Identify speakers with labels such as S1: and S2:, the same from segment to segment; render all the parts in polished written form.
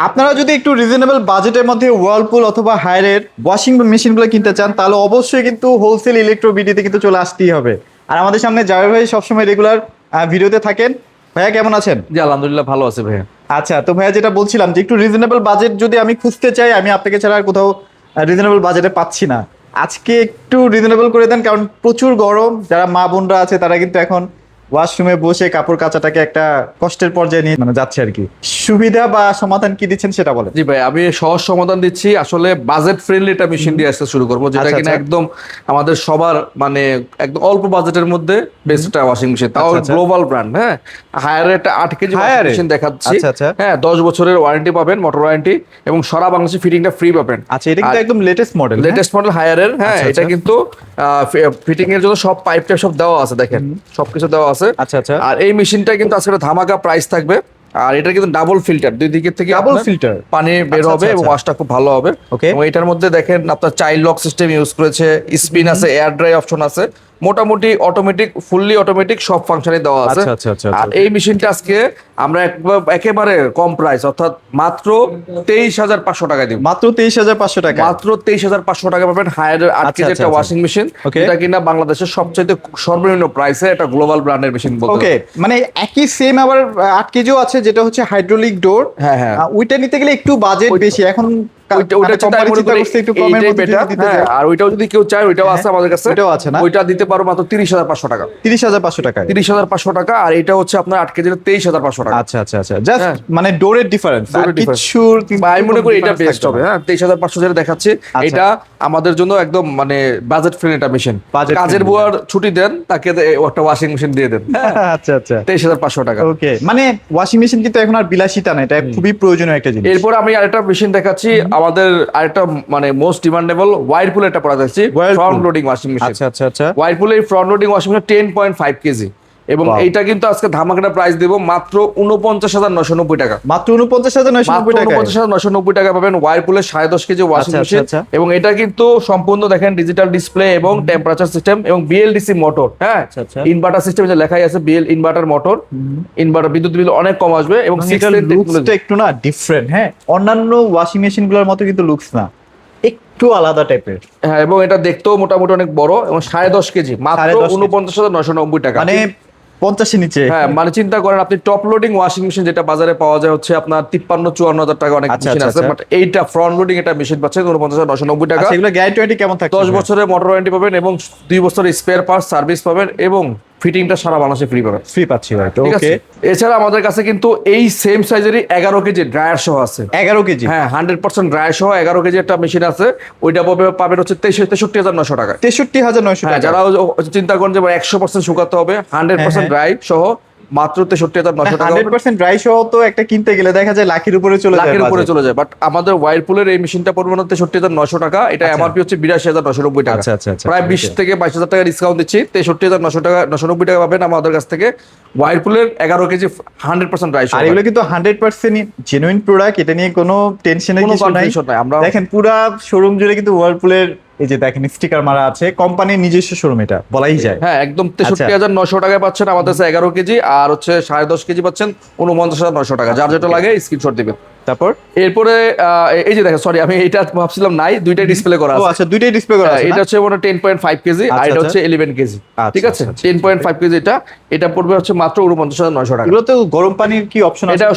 S1: আপনারা যদি একটু রিজনেবল বাজেটের মধ্যে ওয়ার্লপুল অথবা হায়ারের ওয়াশিং মেশিনগুলো কিনতে চান তাহলে অবশ্যই কিন্তু হোলসেল ইলেকট্রো বিডিতে কিন্তু চলে আসতেই হবে। আর আমাদের সামনে জাভেদ ভাই সবসময় রেগুলার ভিডিওতে থাকেন। ভাইয়া কেমন আছেন?
S2: জি আলহামদুলিল্লাহ ভালো আছে ভাইয়া।
S1: আচ্ছা, তো ভাইয়া যেটা বলছিলাম যে একটু রিজনেবল বাজেট যদি আমি খুঁজতে চাই, আমি আপনাকে ছাড়া আর কোথাও রিজনেবল বাজেটে পাচ্ছি না। আজকে একটু রিজনেবল করে দেন, কারণ প্রচুর গরম। যারা মা বোনরা আছে তারা কিন্তু এখন ওয়াশরুমে বসে কাপড় কাচাটাকে একটা কষ্টের পর্যায়ে নিয়ে যাচ্ছে আর কি। সুবিধা বা সমাধান কি দিচ্ছেন সেটা বলেন।
S2: জি ভাই, আমি সহজ সমাধান দিচ্ছি। আসলে বাজেট ফ্রেন্ডলি একটা মেশিন দিয়ে আসতে শুরু করবো, যেটা
S1: আচ্ছা,
S2: কিনা
S1: আচ্ছা।
S2: একদম আমাদের সবার মানে একদম অল্প বাজেটের মধ্যে বেস্ট একটা ওয়াশিং মেশিন, তাও
S1: আচ্ছা, আচ্ছা।
S2: Global brand. হ্যাঁ, হায়ার একটা 8 কেজি ওয়াশিং
S1: হায়ারে?
S2: মেশিন দেখাচ্ছি।
S1: আচ্ছা, আচ্ছা।
S2: হ্যাঁ, 10 বছরের ওয়ারেন্টি পাবেন, মোটর ওয়ারেন্টি, এবং সারা বাংলাদেশে ফিটিংটা ফ্রি পাবেন।
S1: আচ্ছা, এটা কিন্তু একদম লেটেস্ট মডেল।
S2: লেটেস্ট মডেল হায়ারের। হ্যাঁ,
S1: আচ্ছা,
S2: এটা
S1: আচ্ছা।
S2: কিন্তু ফিটিং এর জন্য সব পাইপ টাইপ সব দেওয়া আছে, দেখেন সবকিছু দেওয়া আছে।
S1: আচ্ছা, আচ্ছা।
S2: আর এই মেশিনটা কিন্তু আজকে একটা ধামাকা প্রাইস থাকবে। আর এটা কিন্তু ডাবল ফিল্টার, দুই দিকের থেকে
S1: ডাবল
S2: আপনার
S1: ফিল্টার
S2: পানি বের
S1: আচ্ছা,
S2: হবে
S1: আচ্ছা,
S2: এবং
S1: আচ্ছা।
S2: ওয়াশটা খুব ভালো হবে।
S1: ওকে।
S2: এবং এটার মধ্যে দেখেন আপনার চাইল্ড লক সিস্টেম ইউজ করেছে, স্পিন আছে, এয়ার ড্রাই অপশন আছে, মোটামুটি অটোমেটিক, ফুললি অটোমেটিক সব ফাংশনই দেওয়া আছে।
S1: আচ্ছা, আচ্ছা, আচ্ছা,
S2: আর
S1: আচ্ছা।
S2: এই মেশিনটা আজকে আমরা একেবারে কম প্রাইস, অর্থাৎ মাত্র 23,500 টাকায় দিব।
S1: মাত্র 23,500 টাকা।
S2: মাত্র 23,500 টাকা পাবেন হায়ারের 8
S1: আচ্ছা,
S2: কেজি
S1: আচ্ছা,
S2: একটা
S1: আচ্ছা।
S2: Washing machine.
S1: ওকে।
S2: এটা কিনা বাংলাদেশের সবচেয়ে সর্বনিম্ন প্রাইসে একটা গ্লোবাল ব্র্যান্ডের মেশিন বলতে
S1: ওকে,
S2: হবে।
S1: মানে একই সেম আবার 8 কেজিও আছে, যেটা হচ্ছে হাইড্রোলিক ডোর।
S2: হ্যাঁ, হ্যাঁ।
S1: ওইটা নিতে গেলে একটু বাজেট বেশি এখন।
S2: ওইটা
S1: কোম্পানি চিন্তা
S2: করি
S1: করছে একটু কমের
S2: এইটাই
S1: মধ্যে
S2: বেটার।
S1: যদি দিতে
S2: হ্যাঁ,
S1: যায়।
S2: আর ওইটাও যদি কেউ চায় ওইটাও আছে
S1: হ্যাঁ,
S2: আমাদের কাছে।
S1: ওইটাও আছে না?
S2: ওইটা দিতে পারো মাত্র 30,500 টাকা।
S1: 30,500 টাকায়।
S2: 30,500 টাকা। আর এটা হচ্ছে আপনার 8 কেজির 23,500 টাকা।
S1: আচ্ছা, আচ্ছা, আচ্ছা। জাস্ট
S2: হ্যাঁ।
S1: মানে ডোরের ডিফারেন্স, আর
S2: Door এর difference।
S1: কিছুর
S2: বা আমি মনে করি এটা
S1: difference
S2: বেস্ট
S1: থাকবে
S2: হবে।
S1: না।
S2: হ্যাঁ, 23,500 যেটা দেখাচ্ছে,
S1: আচ্ছা।
S2: এটা আমাদের জন্য একদম মানে বাজেট ফ্রেন্ডলি একটা মেশিন।
S1: Budget
S2: কাজের
S1: friendly।
S2: বুয়ার ছুটি দেন, তাকে একটা ওয়াশিং মেশিন দিয়ে দেন। হ্যাঁ,
S1: আচ্ছা, আচ্ছা।
S2: 23,500 টাকা।
S1: ওকে, মানে ওয়াশিং মেশিন কিন্তু এখন আর বিলাসিতা না, এটা খুবই প্রয়োজনীয় একটা জিনিস।
S2: এরপর আমি আরেকটা মেশিন দেখাচ্ছি, আমাদের আরেকটা মানে মোস্ট ডিমান্ডেবল ওয়াইরপুল একটা প্রোডাক্ট আছে,
S1: Whirlpool।
S2: Front loading washing machine.
S1: আচ্ছা, আচ্ছা, আচ্ছা।
S2: ওয়াইরপুল এই front loading washing machine 10.5 KG, এবং
S1: Wow।
S2: এইটা কিন্তু আজকে ধামাকাটা প্রাইস দেব মাত্র 49,990 টাকা।
S1: মাত্র 49,990 টাকা।
S2: 49,990 টাকা পাবেন ওয়াইরপুলের 10.5 কেজি ওয়াশিং
S1: আচ্ছা,
S2: মেশিন।
S1: আচ্ছা, আচ্ছা।
S2: এবং এটা কিন্তু সম্পূর্ণ দেখেন ডিজিটাল ডিসপ্লে এবং টেম্পারেচার সিস্টেম এবং বিএলডিসি মোটর। হ্যাঁ,
S1: আচ্ছা, আচ্ছা।
S2: ইনভার্টার সিস্টেম যে লেখাই আছে, বিএল ইনভার্টার মোটর, ইনভার্টার বিদ্যুৎ বিল অনেক কম আসবে এবং
S1: মানে
S2: 6
S1: এটার
S2: লেন
S1: লুকসটা
S2: টেকনোলজি।
S1: একটু না ডিফারেন্ট। হ্যাঁ, অন্যান্য ওয়াশিং মেশিন গুলোর মতো কিন্তু লুকস না, একটু আলাদা টাইপের।
S2: হ্যাঁ, এবং এটা দেখতেও মোটামুটি অনেক বড় এবং 10.5 কেজি, মাত্র
S1: 10.5 কেজি।
S2: 49,990 টাকা।
S1: মানে 50-এর নিচে।
S2: হ্যাঁ, মানে চিন্তা করেন আপনি টপ লোডিং ওয়াশিং মেশিন যেটা বাজারে পাওয়া যায় হচ্ছে আপনার 53-54 হাজার টাকা অনেক
S1: আচ্ছা,
S2: মেশিন
S1: আচ্ছা,
S2: আছে,
S1: আচ্ছা।
S2: বাট এইটা ফ্রন্ট লোডিং এটা মেশিন পাচ্ছেন 49,990 টাকা।
S1: আচ্ছা, এগুলো গ্যারান্টি ওয়ারেন্টি কেমন থাকে?
S2: 10 বছরের মোটর ওয়ারেন্টি পাবেন এবং 2 বছরের স্পেয়ার পার্টস সার্ভিস পাবেন এবং ফিটিংটা সারা বাংলাদেশে ফ্রি পাবেন।
S1: ফ্রি পাচ্ছি ভাই।
S2: ঠিক
S1: ওকে।
S2: আছে। এছাড়া আমাদের কাছে কিন্তু এই সেম সাইজেরই 11 কেজি ড্রায়ার সহ আছে।
S1: 11 কেজি?
S2: হ্যাঁ, 100% ড্রায়ার সহ 11 কেজি একটা মেশিন আছে। ওইটা পাবেন হচ্ছে 63,900 টাকা।
S1: 63,900
S2: হ্যাঁ,
S1: টাকা।
S2: যারা চিন্তা করেন যে 100% শুকাতে হবে, 100%
S1: হ্যাঁ।
S2: ড্রাই সহ মাত্র 63,900 টাকা।
S1: 100% ড্রাই সহ তো একটা কিনতে গেলে দেখা যায় লাখের উপরে চলে যায়।
S2: লাখের উপরে
S1: budget।
S2: চলে যায়, বাট আমাদের ওয়াইরপুলের এই মেশিনটা পড়বে মাত্র 63,900 টাকা। এটা
S1: আচ্ছা।
S2: এমআরপি হচ্ছে 82,990 টাকা।
S1: আচ্ছা, আচ্ছা, আচ্ছা।
S2: প্রায় 20
S1: Okay।
S2: থেকে 22,000 টাকা ডিসকাউন্ট দিচ্ছি। 63,900 টাকা, 990 টাকা পাবেন আমাদের কাছ থেকে ওয়াইরপুলের 11 কেজি 100% ড্রাই
S1: আর এগুলো কিন্তু 100% জেনুইন প্রোডাক্ট, এটা নিয়ে কোনো টেনশনের
S2: কোনো
S1: কিছু নাই।
S2: কনফিউশন নাই। আমরা
S1: দেখেন পুরা শোরুম জুড়ে কিন্তু ওয়ার্লপুলের এই যে দেখেন স্টিকার মারা আছে, কোম্পানির নিজস্ব শোরুম, এটা বলাই যায়।
S2: হ্যাঁ, একদম
S1: আচ্ছা।
S2: 63,900 টাকায় পাচ্ছেন আমাদের কাছে 11 কেজি, আর হচ্ছে 10.5 কেজি পাচ্ছেন 49,900 টাকা। যার যেটা লাগে স্ক্রিনশট দিবেন।
S1: তারপর
S2: এরপরে এই যে দেখেন, সরি আমি এটা ভাবছিলাম নাই, দুইটাই ডিসপ্লে করা
S1: ও
S2: আছে।
S1: আচ্ছা, দুইটাই ডিসপ্লে করা আছে
S2: এটা
S1: না?
S2: হচ্ছে 10.5 কেজি আর
S1: আচ্ছা,
S2: এটা
S1: আচ্ছা।
S2: হচ্ছে 11 কেজি।
S1: আচ্ছা,
S2: ঠিক আছে,
S1: আচ্ছা, আচ্ছা।
S2: 10.5 কেজি এটা পড়বে হচ্ছে মাত্র 49,900 টাকা।
S1: এগুলোতে গরম পানির কি অপশন আছে?
S2: এটা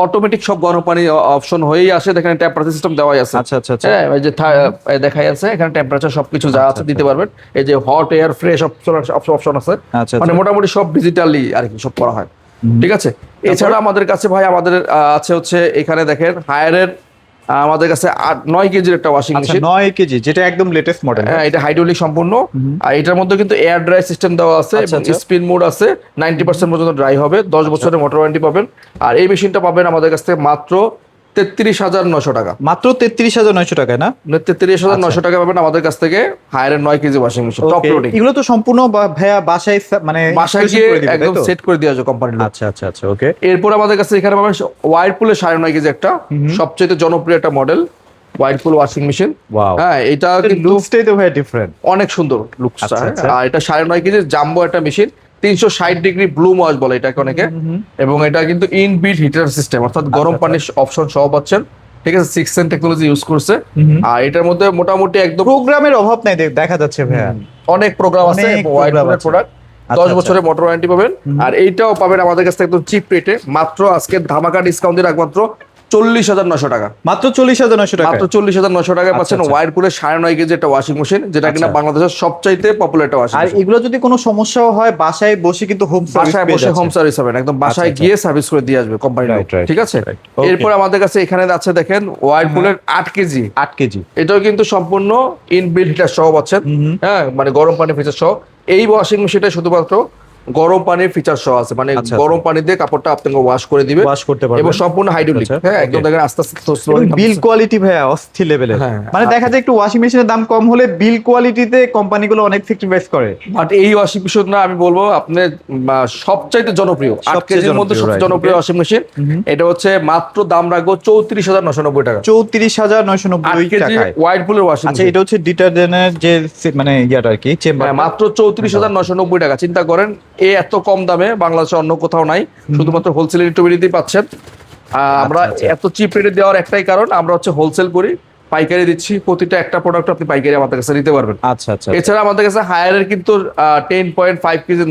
S2: অটোমেটিক সব গরম পানি অপশন হয়েই আসে, এখানে টেম্পারেচার সিস্টেম দেওয়াই আছে।
S1: আচ্ছা, আচ্ছা, আচ্ছা।
S2: হ্যাঁ, এই যে দেখাই আছে এখানে টেম্পারেচার সবকিছু যা আছে দিতে পারবেন। এই যে হট এয়ার ফ্রেশ অপশন আছে,
S1: আচ্ছা,
S2: মানে
S1: আচ্ছা।
S2: মোটামুটি সব ডিজিটালি আর কি সব করা হয়। ঠিক আছে। এছাড়া আমাদের কাছে ভাই আমাদের আছে হচ্ছে এখানে দেখেন হায়ারের আমাদের কাছে 9 কেজির একটা ওয়াশিং
S1: আচ্ছা,
S2: মেশিন।
S1: 9 কেজি, যেটা একদম লেটেস্ট মডেল।
S2: হ্যাঁ, এটা হাইড্রোলিক সম্পূর্ণ। আর এটার মধ্যে কিন্তু এয়ার ড্রাই সিস্টেম দেওয়া আছে
S1: আচ্ছা,
S2: এবং
S1: আচ্ছা।
S2: স্পিন মোড আছে। 90% পর্যন্ত ড্রাই হবে, 10 বছরের মোটর ওয়ারেন্টি পাবেন। আর এই মেশিনটা পাবেন আমাদের কাছ থেকে মাত্র 33,900 টাকা।
S1: মাত্র 33,900 টাকায় না?
S2: 33,900 টাকা পাবেন আমাদের কাছ থেকে হায়ারের 9 KG washing machine top
S1: Okay,
S2: loading.
S1: এগুলো তো সম্পূর্ণ ভাইয়া বাসায় মানে
S2: বাসায়
S1: installation
S2: গিয়ে
S1: করে দিবে, তাই
S2: একদম
S1: তো?
S2: সেট করে দেওয়া যায় কোম্পানির লোক।
S1: আচ্ছা, আচ্ছা, আচ্ছা। ওকে।
S2: এরপর আমাদের কাছে এখানে পাবেন ওয়াইরপুলের 9.5 কেজি একটা সবচেয়ে জনপ্রিয় একটা মডেল ওয়াইরপুল ওয়াশিং মেশিন।
S1: Wow।
S2: হ্যাঁ, এটা কিন্তু
S1: লুকসটাই তো ভাই ডিফারেন্ট।
S2: অনেক সুন্দর লুকসটা।
S1: আচ্ছা, আচ্ছা।
S2: আর এটা 9.5 কেজি জাম্বো একটা মেশিন, 360 ডিগ্রি ব্লুম ওয়াশ বলে এটাকে অনেকে, এবং এটা কিন্তু ইনবিল্ট হিটার সিস্টেম, অর্থাৎ গরম পানির অপশন সহ পাচ্ছেন। ঠিক আছে, 6 টেকনোলজি ইউজ করছে। আর এটার মধ্যে মোটামুটি একদম
S1: প্রোগ্রামের অভাব নাই দেখা যাচ্ছে ভাইয়া।
S2: অনেক প্রোগ্রাম আছে,
S1: অনেক
S2: ওয়াইড
S1: program আছে।
S2: প্রোডাক্ট, 10 বছরের মোটর ওয়ারেন্টি পাবেন। আর এইটাও পাবেন আমাদের কাছ থেকে একদম চিপ রেটে, মাত্র আজকে ধামাকা ডিসকাউন্ট দিয়ে একমাত্র 40,900 টাকা।
S1: মাত্র 40,900 টাকা।
S2: মাত্র 40,900 টাকায় পাচ্ছেন
S1: আচ্ছা।
S2: ওয়াইড পুলের 9.5 কেজি একটা ওয়াশিং মেশিন, যেটা কিনা
S1: আচ্ছা।
S2: বাংলাদেশের সবচাইতে পপুলার একটা ওয়াশিং
S1: আর
S2: মেশিন।
S1: এগুলো যদি কোনো সমস্যাও হয় বাসায় বসে কিন্তু হোম সার্ভিস
S2: বাসায় বসে হোম সার্ভিস হবেন, একদম বাসায়
S1: আচ্ছা।
S2: গিয়ে সার্ভিস করে দিয়ে আসবে কোম্পানির লোক।
S1: Right, right,
S2: ঠিক আছে,
S1: right. Okay.
S2: এরপর আমাদের কাছে এখানে আছে দেখেন ওয়াইড পুলের 8 কেজি,
S1: 8 কেজি।
S2: এটাও কিন্তু সম্পূর্ণ ইনবিল্ট হিটার সহ পাচ্ছেন। হ্যাঁ, মানে গরম পানির ফিচার সহ। এই ওয়াশিং মেশিনটা শুধুমাত্র গরম পানির ফিচার সহ আছে, মানে
S1: আচ্ছা,
S2: গরম পানি দিয়ে কাপড়টা আপনাকে ওয়াশ করে দিবে,
S1: ওয়াশ করতে পারবেন
S2: এবং সম্পূর্ণ হাইড্রোলিক।
S1: আচ্ছা,
S2: হ্যাঁ, একদম
S1: okay.
S2: দেখেন আস্তে আস্তে
S1: বিল কোয়ালিটি ভাইয়া অস্থির লেভেলের।
S2: হ্যাঁ,
S1: মানে দেখা যায় একটু ওয়াশিং মেশিনের দাম কম হলে বিল কোয়ালিটিতে কোম্পানিগুলো অনেক স্যাক্রিফাইস করে।
S2: বাট এই ওয়াশিং মেশিনটা আমি বলবো আপনার সবচাইতে জনপ্রিয়, 8
S1: সবচেয়ে
S2: কেজির মধ্যে
S1: জনপ্রিয়,
S2: সবচেয়ে
S1: right,
S2: জনপ্রিয় ওয়াশিং মেশিন। এটা হচ্ছে মাত্র দাম রাখবো 34,990 টাকা,
S1: 34,990
S2: কেজি
S1: টাকায়।
S2: ওয়াইড পুলের ওয়াশিং
S1: আচ্ছা,
S2: মেশিন।
S1: এটা হচ্ছে ডিটারজেন্টের যে মানে ইয়াটা আর কি চেম্বার।
S2: মাত্র 34,990 টাকা। চিন্তা করেন এই এত কম দামে বাংলাদেশে অন্য কোথাও নাই, শুধুমাত্র হোলসেল রেটে পাচ্ছেন। আমরা
S1: আচ্ছা।
S2: এত চিপ রেটে দেওয়ার একটাই কারণ, আমরা হচ্ছে হোলসেল করি, পাইকারি দিচ্ছি। প্রতিটা একটা প্রোডাক্ট আপনি পাইকারি আমাদের কাছে নিতে পারবেন।
S1: আচ্ছা আচ্ছা।
S2: এছাড়া আমাদের কাছে হায়ারের কিন্তু 10.5 কেজি,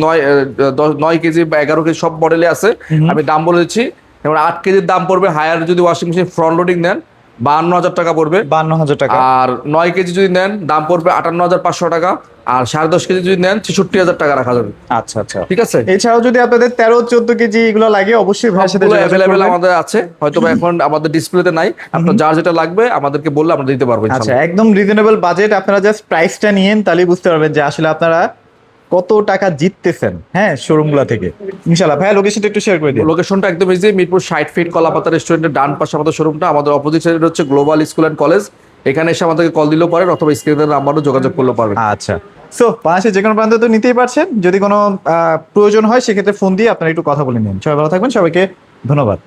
S2: 9 কেজি বা 11 কেজি সব মডেলে আছে। আমি দাম বলে দিচ্ছি, যেমন 8 কেজির দাম পড়বে হায়ার যদি ওয়াশিং মেশিন ফ্রন্ট লোডিং নেন 52,000 টাকা পড়বে,
S1: 52,000 টাকা।
S2: আর 9 কেজি যদি নেন দাম পড়বে 58,500 টাকা, আর 10.5 কেজি যদি নেন 66,000 টাকা রাখা যাবে।
S1: আচ্ছা আচ্ছা।
S2: ঠিক আছে,
S1: এছাড়াও যদি আপনাদের 13-14 কেজি এগুলো লাগে অবশ্যই ভাইয়ের সাথে যোগাযোগ
S2: অ্যাভেলেবেল
S1: করবেন।
S2: আমাদের আছে, হয়তো বা এখন আমাদের ডিসপ্লেতে নাই। আপনার যার যেটা লাগবে আমাদেরকে বললে আমরা দিতে পারবো
S1: আচ্ছা,
S2: ইনশাআল্লাহ।
S1: একদম রিজনেবল বাজেট। আপনারা জাস্ট প্রাইসটা নিয়েন, তাহলেই বুঝতে পারবেন যে আসলে আপনারা কত টাকা জিততেছেন। হ্যাঁ, শোরুমগুলো থেকে। ইনশাআল্লাহ ভাইয়া লোকেশনটা একটু শেয়ার করে দিন।
S2: লোকেশনটা একদম ইজি, মিরপুর 60 ফিট কলাপাতা রেস্টুরেন্টের ডান পাশে আমাদের শোরুমটা। আমাদের অপোজিট সাইডে হচ্ছে গ্লোবাল স্কুল অ্যান্ড কলেজ। এখানে এসে আমাদেরকে কল দিলেও পারেন, অথবা স্ক্রিনের নাম্বারও যোগাযোগ করলেও পারবেন।
S1: আচ্ছা, সো বাংলাদেশের যে কোনো প্রান্তে তো নিতেই পারছেন। যদি কোনো প্রয়োজন হয় সেক্ষেত্রে ফোন দিয়ে আপনারা একটু কথা বলে নিন। সবাই ভালো থাকবেন, সবাইকে ধন্যবাদ।